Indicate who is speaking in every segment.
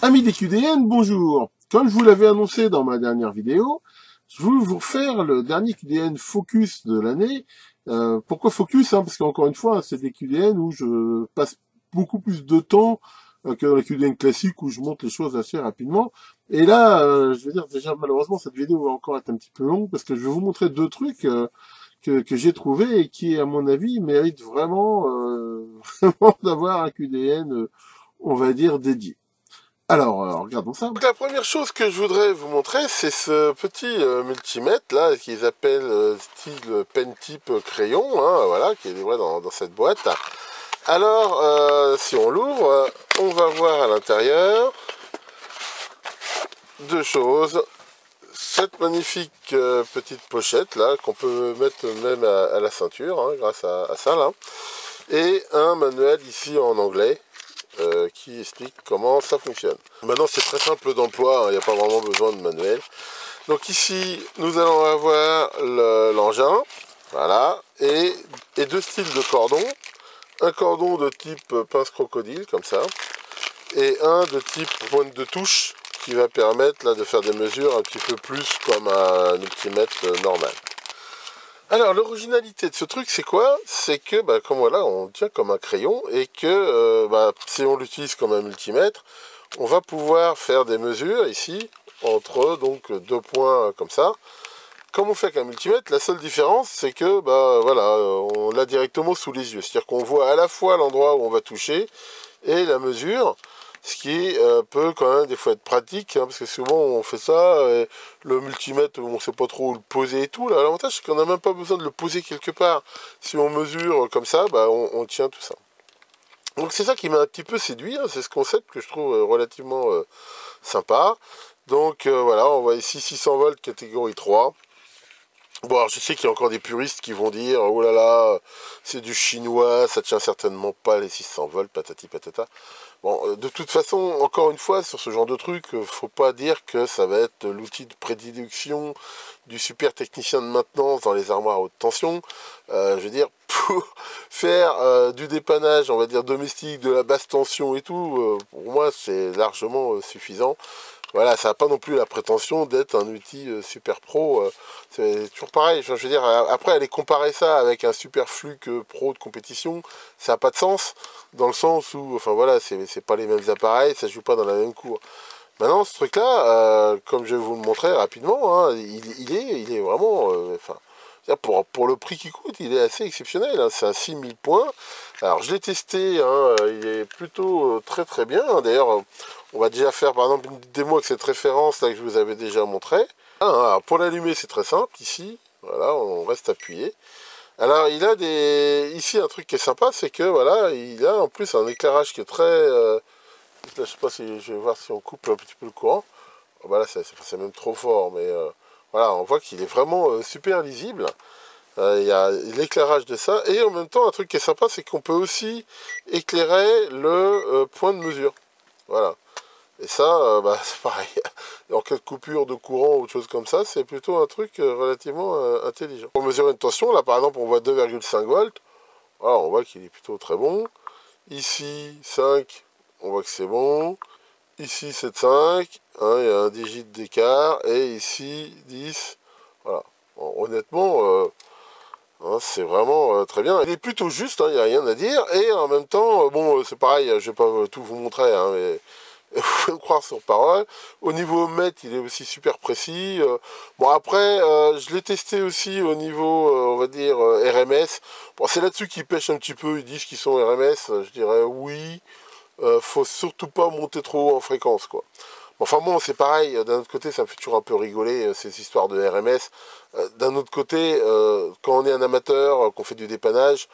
Speaker 1: Amis des QDN, bonjour. Comme je vous l'avais annoncé dans ma dernière vidéo, je voulais vous refaire le dernier QDN Focus de l'année. Pourquoi Focus, Parce qu'encore une fois, c'est des QDN où je passe beaucoup plus de temps que dans les QDN classiques où je monte les choses assez rapidement. Et là, je vais dire déjà malheureusement cette vidéo va encore être un petit peu longue parce que je vais vous montrer deux trucs que j'ai trouvés et qui, à mon avis, méritent vraiment, vraiment d'avoir un QDN, on va dire, dédié. Alors, regardons ça. Donc la première chose que je voudrais vous montrer, c'est ce petit multimètre là qu'ils appellent style pen type crayon, voilà, qui est livré dans cette boîte. Alors, si on l'ouvre, on va voir à l'intérieur deux choses. Cette magnifique petite pochette là qu'on peut mettre même à la ceinture, grâce à ça là, et un manuel ici en anglais. Qui explique comment ça fonctionne. Maintenant c'est très simple d'emploi, il n'y a pas vraiment besoin de manuel. Donc ici nous allons avoir l'engin, voilà, et deux styles de cordon. Un cordon de type pince crocodile comme ça, et un de type pointe de touche qui va permettre là de faire des mesures un petit peu plus comme un multimètre normal. Alors l'originalité de ce truc c'est quoi? C'est que comme voilà on tient comme un crayon et que si on l'utilise comme un multimètre, on va pouvoir faire des mesures ici entre donc deux points comme ça. Comme on fait avec un multimètre, la seule différence c'est que voilà, on l'a directement sous les yeux, c'est-à-dire qu'on voit à la fois l'endroit où on va toucher et la mesure. Ce qui peut quand même des fois être pratique, parce que souvent on fait ça, le multimètre on ne sait pas trop où le poser et tout. Là, l'avantage c'est qu'on n'a même pas besoin de le poser quelque part. Si on mesure comme ça, on tient tout ça. Donc c'est ça qui m'a un petit peu séduit, c'est ce concept que je trouve relativement sympa. Donc voilà, on voit ici 600 volts catégorie 3. Bon, alors je sais qu'il y a encore des puristes qui vont dire oh là là, c'est du chinois, ça tient certainement pas les 600 volts, patati patata. Bon, de toute façon, encore une fois, sur ce genre de truc, faut pas dire que ça va être l'outil de prédilection du super technicien de maintenance dans les armoires à haute tension. Je veux dire, pour faire du dépannage, on va dire domestique, de la basse tension et tout, pour moi, c'est largement suffisant. Voilà, ça n'a pas non plus la prétention d'être un outil super pro. C'est toujours pareil. Je veux dire, après, aller comparer ça avec un super flux pro de compétition, ça n'a pas de sens. Dans le sens où, enfin voilà, c'est pas les mêmes appareils, ça joue pas dans la même cour. Maintenant, ce truc-là, comme je vais vous le montrer rapidement, il est vraiment, pour le prix qu'il coûte, il est assez exceptionnel. C'est un 6000 points. Alors, je l'ai testé, il est plutôt très très bien. D'ailleurs, on va déjà faire par exemple une démo avec cette référence là que je vous avais déjà montré. Alors, pour l'allumer, c'est très simple. Ici, voilà, on reste appuyé. Alors, il a ici un truc qui est sympa, c'est que voilà, il a en plus un éclairage qui est très. Là, je sais pas si je vais voir si on coupe un petit peu le courant. Voilà, c'est même trop fort, mais voilà, on voit qu'il est vraiment super lisible. Il y a l'éclairage de ça, et en même temps, un truc qui est sympa, c'est qu'on peut aussi éclairer le point de mesure. Voilà. Et ça, c'est pareil. En cas de coupure de courant ou autre chose comme ça, c'est plutôt un truc relativement intelligent. Pour mesurer une tension, là par exemple, on voit 2,5 volts. Voilà, on voit qu'il est plutôt très bon. Ici, 5, on voit que c'est bon. Ici, 7,5, il y a un digit d'écart. Et ici, 10. Voilà. Bon, honnêtement, c'est vraiment très bien. Il est plutôt juste, il n'y a rien à dire. Et en même temps, c'est pareil, je ne vais pas tout vous montrer, mais vous pouvez me croire sur parole. Au niveau mètre, il est aussi super précis. Bon, après, je l'ai testé aussi au niveau, on va dire, RMS. Bon, c'est là-dessus qu'ils pêchent un petit peu. Ils disent qu'ils sont RMS. Je dirais oui. Faut surtout pas monter trop haut en fréquence, quoi. Enfin bon, c'est pareil, d'un autre côté, ça me fait toujours un peu rigoler, ces histoires de RMS. D'un autre côté, quand on est un amateur, qu'on fait du dépannage,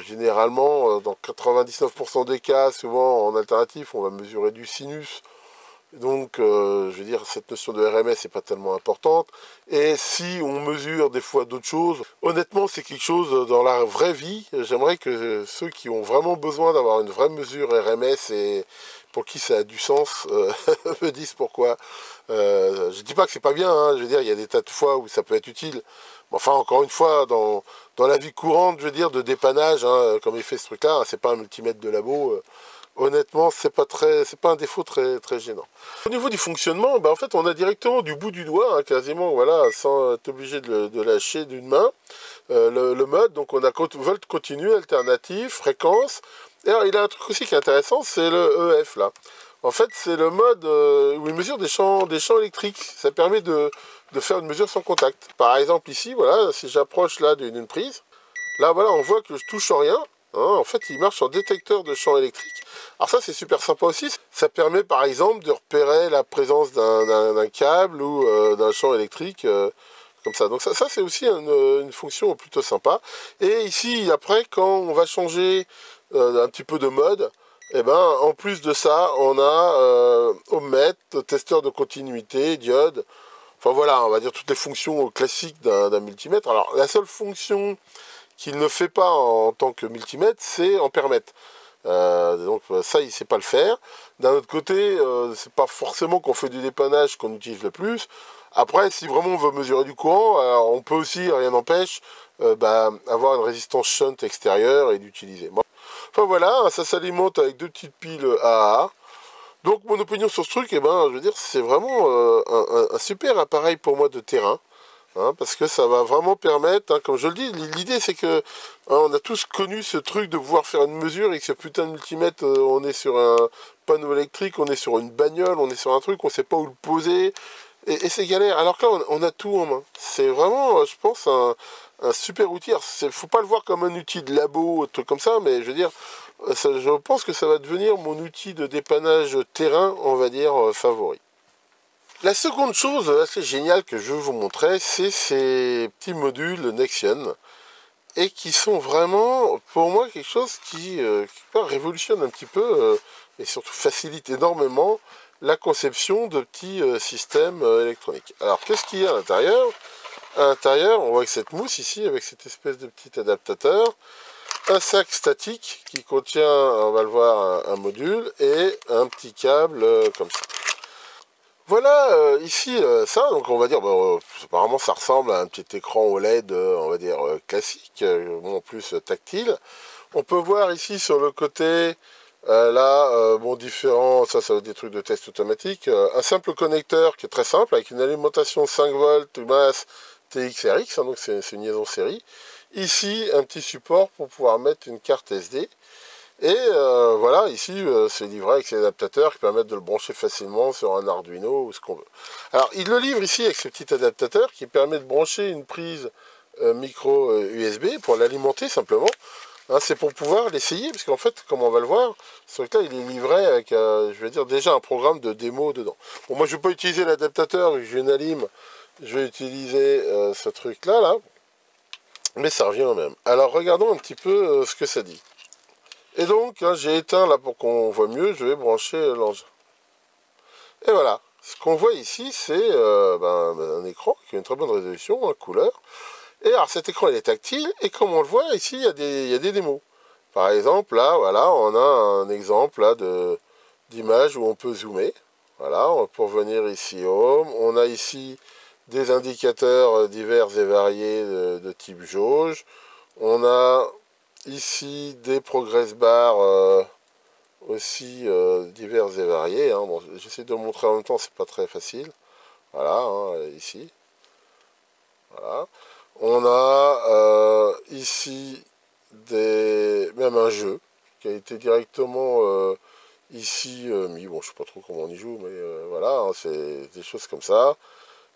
Speaker 1: généralement, dans 99% des cas, souvent en alternatif, on va mesurer du sinus. Donc, je veux dire, cette notion de RMS n'est pas tellement importante. Et si on mesure des fois d'autres choses, honnêtement, c'est quelque chose dans la vraie vie. J'aimerais que ceux qui ont vraiment besoin d'avoir une vraie mesure RMS et pour qui ça a du sens me disent pourquoi. Je dis pas que c'est pas bien, je veux dire, il y a des tas de fois où ça peut être utile. Mais enfin, encore une fois, dans la vie courante, je veux dire, de dépannage, comme il fait ce truc-là, c'est pas un multimètre de labo. honnêtement, c'est pas un défaut très gênant. Au niveau du fonctionnement, en fait, on a directement du bout du doigt, hein, quasiment, voilà, sans être obligé de lâcher d'une main, le mode. Donc on a volt continu, alternatif, fréquence. Et alors, il a un truc aussi qui est intéressant, c'est le EF là. En fait, c'est le mode où il mesure des champs électriques. Ça permet de faire une mesure sans contact. Par exemple, ici, voilà, si j'approche là d'une prise, là, voilà, on voit que je touche rien. Hein, en fait, il marche en détecteur de champ électrique. Alors ça, c'est super sympa aussi. Ça permet, par exemple, de repérer la présence d'un câble ou d'un champ électrique comme ça. Donc ça c'est aussi une fonction plutôt sympa. Et ici, après, quand on va changer un petit peu de mode, et en plus de ça, on a ohmmètre, testeur de continuité, diode. Enfin voilà, on va dire toutes les fonctions classiques d'un multimètre. Alors la seule fonction qu'il ne fait pas en tant que multimètre, c'est ampèremètre. Donc ça, il ne sait pas le faire. D'un autre côté, c'est pas forcément qu'on fait du dépannage qu'on utilise le plus. Après, si vraiment on veut mesurer du courant, alors on peut aussi, rien n'empêche, avoir une résistance shunt extérieure et l'utiliser. Bon. Enfin voilà, ça s'alimente avec deux petites piles AA. Donc mon opinion sur ce truc, je veux dire, c'est vraiment un super appareil pour moi de terrain. Hein, parce que ça va vraiment permettre, hein, comme je le dis, l'idée c'est que on a tous connu ce truc de pouvoir faire une mesure et que ce putain de multimètre, on est sur un panneau électrique, on est sur une bagnole, on est sur un truc, on sait pas où le poser, et c'est galère. Alors que là, on a tout en main. C'est vraiment, je pense, un super outil. Il faut pas le voir comme un outil de labo, un truc comme ça, mais je veux dire, je pense que ça va devenir mon outil de dépannage terrain, on va dire, favori. La seconde chose assez géniale que je veux vous montrer, c'est ces petits modules Nexion, et qui sont vraiment, pour moi, quelque chose qui révolutionne un petit peu, et surtout facilite énormément la conception de petits systèmes électroniques. Alors, qu'est-ce qu'il y a à l'intérieur? À l'intérieur, on voit que cette mousse ici, avec cette espèce de petit adaptateur, un sac statique qui contient, on va le voir, un module, et un petit câble comme ça. Voilà, ici, ça, donc on va dire, apparemment ça ressemble à un petit écran OLED, on va dire, classique, en plus tactile. On peut voir ici sur le côté, là, différents, ça va être des trucs de test automatique, un simple connecteur qui est très simple, avec une alimentation 5 volts, masse TX-RX, hein, donc c'est une liaison série. Ici, un petit support pour pouvoir mettre une carte SD. Et voilà, ici, c'est livré avec ces adaptateurs qui permettent de le brancher facilement sur un Arduino ou ce qu'on veut. Alors, il le livre ici avec ce petit adaptateur qui permet de brancher une prise micro USB pour l'alimenter simplement. Hein, c'est pour pouvoir l'essayer, parce qu'en fait, comme on va le voir, ce truc-là, il est livré avec, je vais dire, déjà un programme de démo dedans. Bon, moi, je ne vais pas utiliser l'adaptateur, vu que j'ai une alim, je vais utiliser ce truc-là, là. Mais ça revient au même. Alors, regardons un petit peu ce que ça dit. Et donc, hein, j'ai éteint là pour qu'on voit mieux, je vais brancher l'engin. Et voilà, ce qu'on voit ici, c'est un écran qui a une très bonne résolution, en couleur. Et alors cet écran il est tactile, et comme on le voit ici, il y a des démos. Par exemple, là, voilà, on a un exemple là d'image où on peut zoomer. Voilà, pour venir ici home, on a ici des indicateurs divers et variés de type jauge. On a ici des progress bars aussi divers et variés. Hein. Bon, j'essaie de montrer en même temps, c'est pas très facile. Voilà, hein, ici. Voilà. On a ici même un jeu qui a été directement ici mis. Bon, je sais pas trop comment on y joue, mais voilà, hein, c'est des choses comme ça.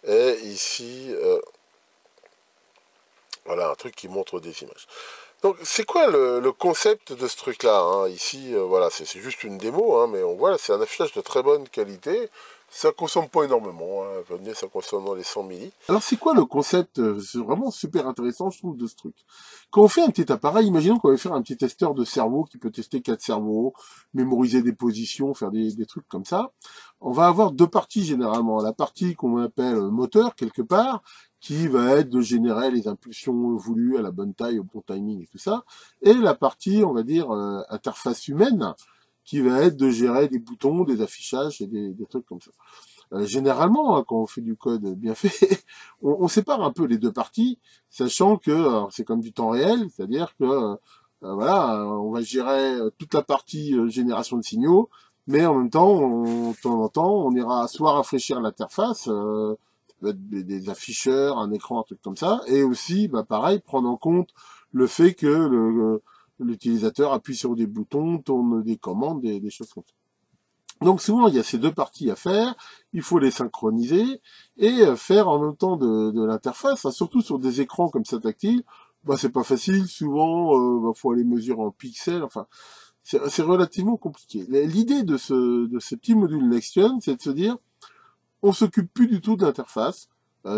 Speaker 1: Et ici, voilà, un truc qui montre des images. Donc, c'est quoi le concept de ce truc-là, hein? Ici, voilà, c'est juste une démo, hein, mais on voit, c'est un affichage de très bonne qualité. Ça consomme pas énormément, hein, ça consomme dans les 100 milli. Alors, c'est quoi le concept? C'est vraiment super intéressant, je trouve, de ce truc. Quand on fait un petit appareil, imaginons qu'on va faire un petit testeur de cerveau qui peut tester 4 cerveaux, mémoriser des positions, faire des trucs comme ça. On va avoir deux parties généralement. La partie qu'on appelle moteur, quelque part, qui va être de générer les impulsions voulues à la bonne taille, au bon timing et tout ça. Et la partie, on va dire, interface humaine, qui va être de gérer des boutons, des affichages et des trucs comme ça. Généralement, hein, quand on fait du code bien fait, on sépare un peu les deux parties, sachant que c'est comme du temps réel, c'est-à-dire que Voilà, on va gérer toute la partie génération de signaux, mais en même temps, de temps en temps, on ira soit rafraîchir l'interface, ça peut être des afficheurs, un écran, un truc comme ça, et aussi, bah, pareil, prendre en compte le fait que l'utilisateur appuie sur des boutons, tourne des commandes, des choses comme ça. Donc souvent, il y a ces deux parties à faire, il faut les synchroniser et faire en même temps de l'interface, hein, surtout sur des écrans comme ça tactiles. Bah, c'est pas facile, souvent, faut aller mesurer en pixels, enfin, c'est relativement compliqué. L'idée de ce petit module Next-Gen, c'est de se dire, on s'occupe plus du tout de l'interface,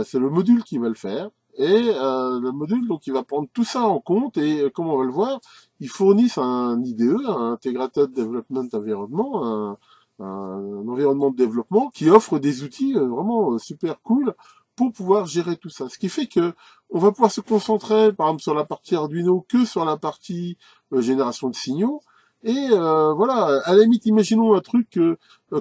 Speaker 1: c'est le module qui va le faire, et le module, donc, il va prendre tout ça en compte, et comme on va le voir, ils fournissent un IDE, un Integrated Development Environment, un environnement de développement qui offre des outils vraiment super cool pour pouvoir gérer tout ça. Ce qui fait que on va pouvoir se concentrer, par exemple, sur la partie Arduino que sur la partie génération de signaux. Et voilà, à la limite, imaginons un truc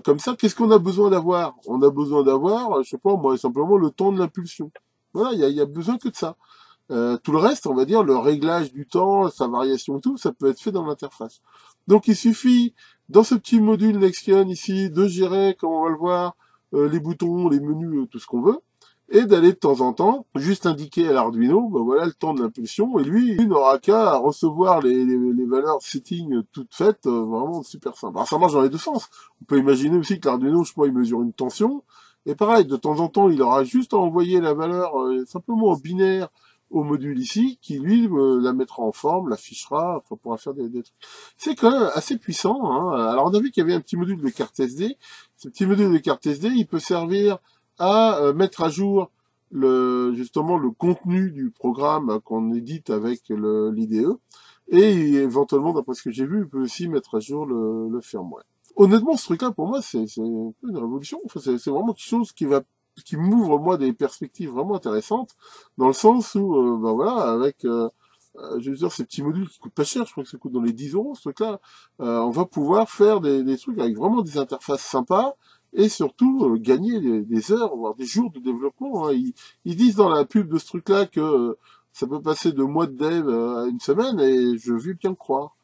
Speaker 1: comme ça. Qu'est-ce qu'on a besoin d'avoir? On a besoin d'avoir, je sais pas, moi, simplement le temps de l'impulsion. Voilà, il y a besoin que de ça. Tout le reste, on va dire, le réglage du temps, sa variation et tout, ça peut être fait dans l'interface. Donc il suffit, dans ce petit module Next-Gen ici, de gérer, comme on va le voir, les boutons, les menus, tout ce qu'on veut, et d'aller de temps en temps, juste indiquer à l'Arduino, ben voilà le temps de l'impulsion, et lui, il n'aura qu'à recevoir les valeurs setting toutes faites, vraiment super simple. Alors ça marche dans les deux sens. On peut imaginer aussi que l'Arduino, je sais pas, il mesure une tension, et pareil, de temps en temps, il aura juste à envoyer la valeur simplement en binaire au module ici, qui lui la mettra en forme, l'affichera, enfin pourra faire des trucs. C'est quand même assez puissant, hein. Alors on a vu qu'il y avait un petit module de carte SD. Ce petit module de carte SD, il peut servir à mettre à jour justement le contenu du programme qu'on édite avec l'IDE. Et éventuellement, d'après ce que j'ai vu, il peut aussi mettre à jour le firmware. Honnêtement, ce truc-là, pour moi, c'est un peu une révolution. Enfin, c'est vraiment quelque chose qui m'ouvre, moi, des perspectives vraiment intéressantes, dans le sens où, ben voilà, avec, je veux dire, ces petits modules qui coûtent pas cher, je crois que ça coûte dans les 10 euros, ce truc-là, on va pouvoir faire des trucs avec vraiment des interfaces sympas, et surtout gagner des heures, voire des jours de développement, hein. Ils disent dans la pub de ce truc-là que ça peut passer de mois de dev à une semaine, et je veux bien le croire.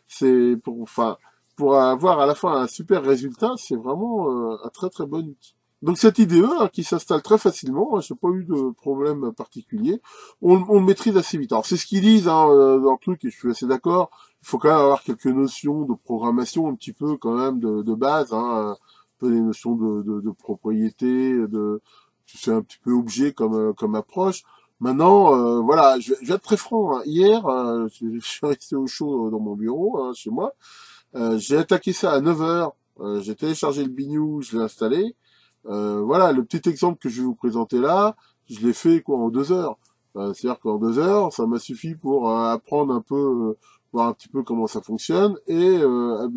Speaker 1: C'est enfin, pour avoir à la fin un super résultat, c'est vraiment un très très bon outil. Donc cette IDE hein, qui s'installe très facilement, hein, j'ai pas eu de problème particulier, on le maîtrise assez vite. Alors c'est ce qu'ils disent hein, dans le truc, et je suis assez d'accord, il faut quand même avoir quelques notions de programmation un petit peu quand même de base, hein, un peu des notions de propriété, c'est un petit peu objet comme approche. Maintenant, voilà, je vais être très franc. Hein. Hier, je suis resté au chaud dans mon bureau, hein, chez moi. J'ai attaqué ça à 9 heures. J'ai téléchargé le bignou, je l'ai installé. Voilà, le petit exemple que je vais vous présenter là, je l'ai fait quoi en 2 heures. C'est-à-dire qu'en 2 heures, ça m'a suffi pour apprendre un peu, voir un petit peu comment ça fonctionne et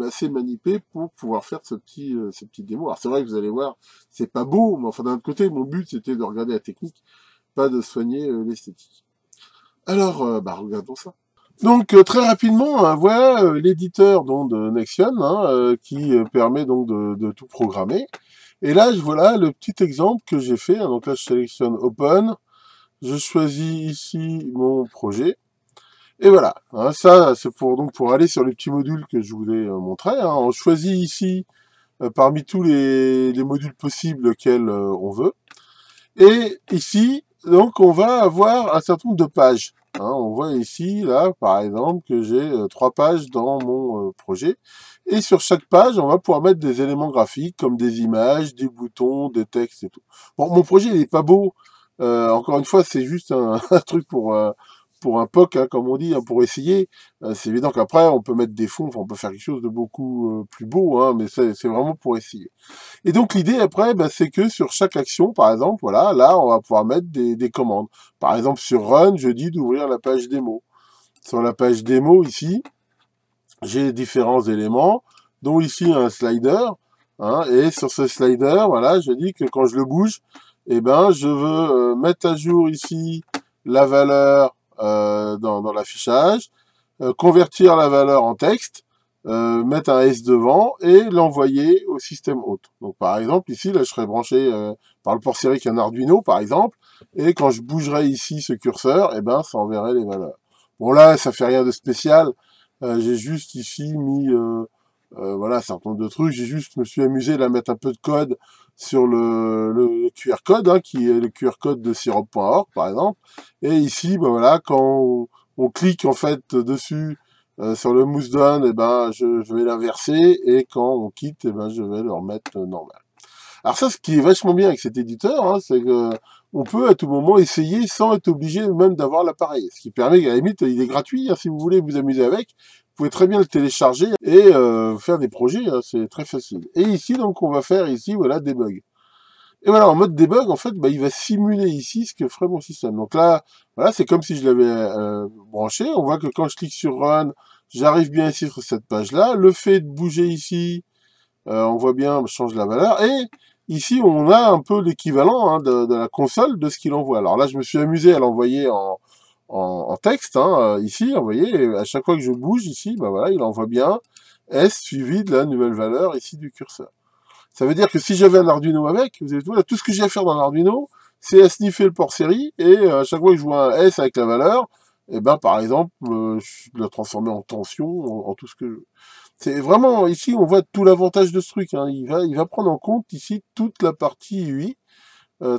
Speaker 1: assez maniper pour pouvoir faire ce petit démo. Alors c'est vrai que vous allez voir, c'est pas beau, mais enfin d'un autre côté, mon but c'était de regarder la technique, pas de soigner l'esthétique. Alors, bah regardons ça. Donc très rapidement, hein, voilà l'éditeur donc de Next-Gen hein, qui permet donc de tout programmer. Et là, voilà le petit exemple que j'ai fait. Hein. Donc là, je sélectionne Open, je choisis ici mon projet. Et voilà, hein, ça c'est pour aller sur les petits modules que je voulais montrer. Hein. On choisit ici parmi tous les modules possibles lesquels on veut. Et ici, donc on va avoir un certain nombre de pages. Hein, on voit ici, là, par exemple, que j'ai 3 pages dans mon projet. Et sur chaque page, on va pouvoir mettre des éléments graphiques, comme des images, des boutons, des textes et tout. Bon, mon projet, il est pas beau. Encore une fois, c'est juste un truc pour un POC, hein, comme on dit, hein, pour essayer. C'est évident qu'après, on peut mettre des fonds, enfin, on peut faire quelque chose de beaucoup plus beau, hein, mais c'est vraiment pour essayer. Et donc l'idée après, bah, c'est que sur chaque action, par exemple, voilà, là, on va pouvoir mettre des commandes. Par exemple, sur Run, je dis d'ouvrir la page démo. Sur la page démo, ici, j'ai différents éléments, dont ici un slider. Hein, et sur ce slider, voilà, je dis que quand je le bouge, eh ben, je veux mettre à jour ici la valeur dans l'affichage, convertir la valeur en texte, mettre un S devant et l'envoyer au système hôte. Donc par exemple ici là je serais branché par le port sérique un Arduino par exemple et quand je bougerai ici ce curseur et ben ça enverrait les valeurs. Bon là, ça fait rien de spécial. J'ai juste ici mis voilà, un certain nombre de trucs. J'ai juste me suis amusé à mettre un peu de code sur le QR code, hein, qui est le QR code de syrup.org, par exemple. Et ici, ben voilà, quand on clique en fait dessus sur le mousse down, et ben je vais l'inverser, et quand on quitte, et ben je vais le remettre normal. Alors ça, ce qui est vachement bien avec cet éditeur, hein, c'est que on peut à tout moment essayer sans être obligé même d'avoir l'appareil. Ce qui permet qu'à la limite, il est gratuit, hein, si vous voulez vous amuser avec, vous pouvez très bien le télécharger et faire des projets, hein, c'est très facile. Et ici, donc, on va faire ici, voilà, debug. Et voilà, en mode debug, en fait, bah, il va simuler ici ce que ferait mon système. Donc là, voilà, c'est comme si je l'avais branché. On voit que quand je clique sur Run, j'arrive bien ici sur cette page-là. Le fait de bouger ici, on voit bien, je change la valeur. Et ici, on a un peu l'équivalent, hein, de la console de ce qu'il envoie. Alors là, je me suis amusé à l'envoyer en texte. Hein, ici, vous voyez, à chaque fois que je bouge ici, bah voilà, il envoie bien S suivi de la nouvelle valeur ici du curseur. Ça veut dire que si j'avais un Arduino avec, vous avez tout ce que j'ai à faire dans l'Arduino, c'est à sniffer le port série, et à chaque fois que je vois un S avec la valeur, et ben par exemple, je le transformer en tension, en tout ce que je veux. C'est vraiment, ici, on voit tout l'avantage de ce truc. Hein. Il va prendre en compte ici toute la partie UI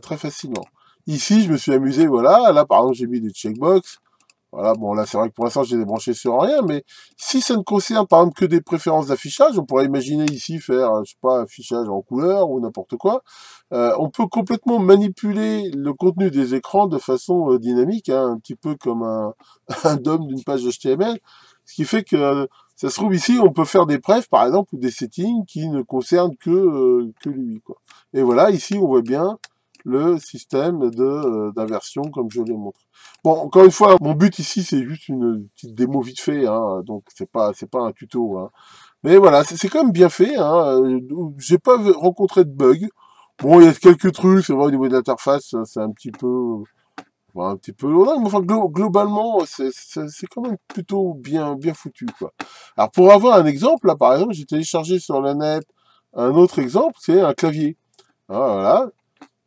Speaker 1: très facilement. Ici, je me suis amusé, voilà. Là, par exemple, j'ai mis des checkbox. Voilà, bon, là, c'est vrai que pour l'instant, j'ai débranché sur rien, mais si ça ne concerne, par exemple, que des préférences d'affichage, on pourrait imaginer ici faire, je sais pas, affichage en couleur ou n'importe quoi. On peut complètement manipuler le contenu des écrans de façon dynamique, hein, un petit peu comme un DOM d'une page HTML. Ce qui fait que, ça se trouve ici, on peut faire des prefs, par exemple, ou des settings qui ne concernent que lui, quoi. Et voilà, ici, on voit bien le système d'inversion comme je l'ai montré. Bon, encore une fois, mon but ici, c'est juste une petite démo vite fait, hein, donc c'est pas un tuto, hein. Mais voilà, c'est quand même bien fait, hein. J'ai pas rencontré de bug. Bon, il y a quelques trucs, c'est vrai, au niveau de l'interface, c'est un petit peu, ouais, mais enfin, globalement, c'est quand même plutôt bien foutu, quoi. Alors, pour avoir un exemple, là, par exemple, j'ai téléchargé sur la net un autre exemple, c'est un clavier. Hein, voilà.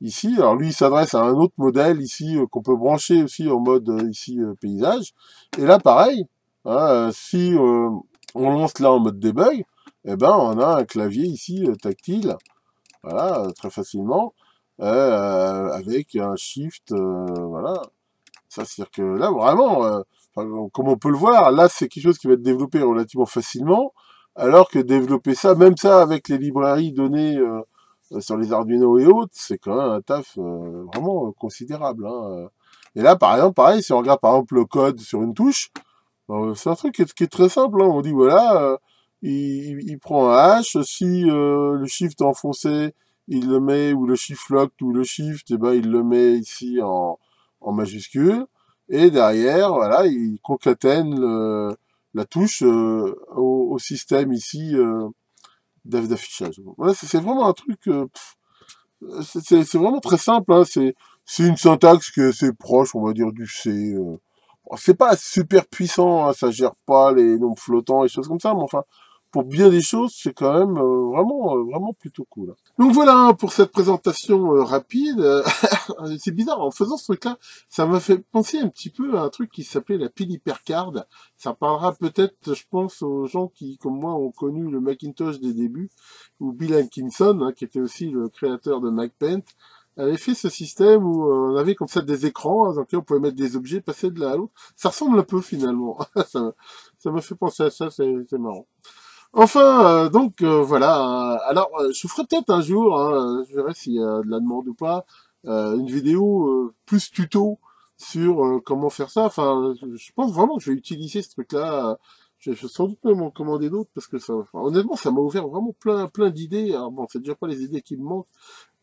Speaker 1: Ici, alors lui, il s'adresse à un autre modèle ici qu'on peut brancher aussi en mode ici paysage. Et là, pareil, hein, si on lance là en mode debug, eh ben on a un clavier ici tactile, voilà, très facilement, avec un shift, voilà. Ça, c'est-à-dire que là, vraiment, enfin, comme on peut le voir, là, c'est quelque chose qui va être développé relativement facilement, alors que développer ça, même ça avec les librairies données sur les Arduino et autres, c'est quand même un taf vraiment considérable. Hein. Et là, par exemple, pareil, si on regarde par exemple le code sur une touche, c'est un truc qui est très simple. Hein. On dit voilà, il prend un H, si le shift est enfoncé, il le met, ou le shift lock, ou le shift, et ben il le met ici en majuscule. Et derrière, voilà, il concatène la touche au système ici d'affichage. Voilà, c'est vraiment un truc, c'est vraiment très simple. Hein. C'est une syntaxe qui est assez proche, on va dire, du C. Bon, c'est pas super puissant, hein, ça gère pas les nombres flottants et choses comme ça, mais enfin, pour bien des choses, c'est quand même vraiment plutôt cool. Donc voilà hein, pour cette présentation rapide. C'est bizarre, en faisant ce truc-là, ça m'a fait penser un petit peu à un truc qui s'appelait la pile hypercard. Ça parlera peut-être, je pense, aux gens qui, comme moi, ont connu le Macintosh des débuts, ou Bill Atkinson, hein, qui était aussi le créateur de MacPaint, avait fait ce système où on avait comme ça des écrans hein, dans lesquels on pouvait mettre des objets, passer de l'un à l'autre. Ça ressemble un peu finalement. Ça m'a fait penser à ça, c'est marrant. Enfin, donc voilà. Alors, je ferai peut-être un jour, hein, je verrai s'il y a de la demande ou pas, une vidéo plus tuto sur comment faire ça. Enfin, je pense vraiment que je vais utiliser ce truc-là. Je vais sans doute même en commander d'autres parce que ça, enfin, honnêtement, ça m'a ouvert vraiment plein d'idées. Alors bon, c'est déjà pas les idées qui me manquent,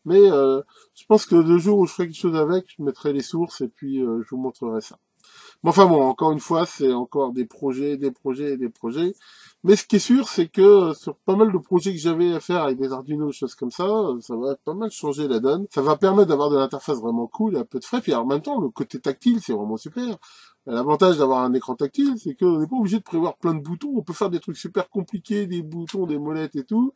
Speaker 1: mais je pense que le jour où je ferai quelque chose avec, je mettrai les sources et puis je vous montrerai ça. Mais enfin bon, encore une fois, c'est encore des projets, des projets et des projets. Mais ce qui est sûr, c'est que sur pas mal de projets que j'avais à faire avec des Arduino, des choses comme ça va pas mal changer la donne. Ça va permettre d'avoir de l'interface vraiment cool et un peu de frais. Puis en même temps, le côté tactile, c'est vraiment super. L'avantage d'avoir un écran tactile, c'est qu'on n'est pas obligé de prévoir plein de boutons. On peut faire des trucs super compliqués, des boutons, des molettes et tout.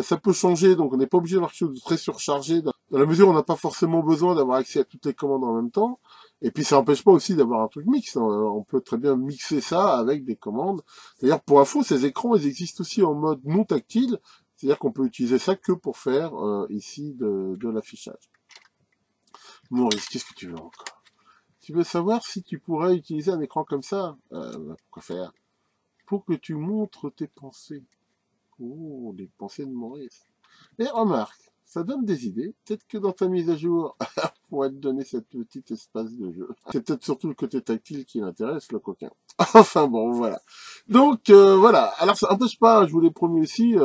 Speaker 1: Ça peut changer, donc on n'est pas obligé d'avoir quelque chose de très surchargé. Dans la mesure où on n'a pas forcément besoin d'avoir accès à toutes les commandes en même temps. Et puis ça n'empêche pas aussi d'avoir un truc mixte, hein. On peut très bien mixer ça avec des commandes. D'ailleurs, pour info, ces écrans, ils existent aussi en mode non tactile, c'est-à-dire qu'on peut utiliser ça que pour faire ici de l'affichage. Maurice, qu'est-ce que tu veux encore? Tu veux savoir si tu pourrais utiliser un écran comme ça? Pourquoi faire? Pour que tu montres tes pensées. Oh, les pensées de Maurice. Et remarque, ça donne des idées. Peut-être que dans ta mise à jour, on va te donner cette petite espace de jeu. C'est peut-être surtout le côté tactile qui l'intéresse, le coquin. Enfin bon, voilà. Donc, voilà. Alors, ça n'empêche pas, je vous l'ai promis aussi,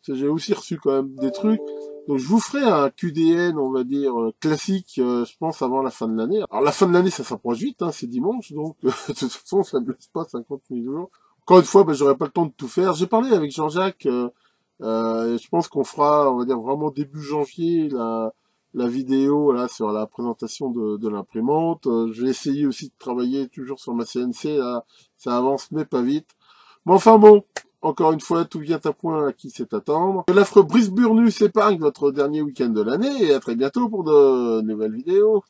Speaker 1: j'ai aussi reçu quand même des trucs. Donc, je vous ferai un QDN, on va dire, classique, je pense, avant la fin de l'année. Alors, la fin de l'année, ça s'approche vite, hein, c'est dimanche, donc, de toute façon, ça ne laisse pas 50 000 jours. Encore une fois, ben, j'aurai pas le temps de tout faire. J'ai parlé avec Jean-Jacques, je pense qu'on fera, on va dire, vraiment début janvier, la vidéo là sur la présentation de l'imprimante. Je vais essayer aussi de travailler toujours sur ma CNC, là, ça avance mais pas vite. Mais enfin bon, encore une fois, tout vient à point à qui sait attendre. Que l'affreux Brice Burnus épargne votre dernier week-end de l'année et à très bientôt pour de nouvelles vidéos.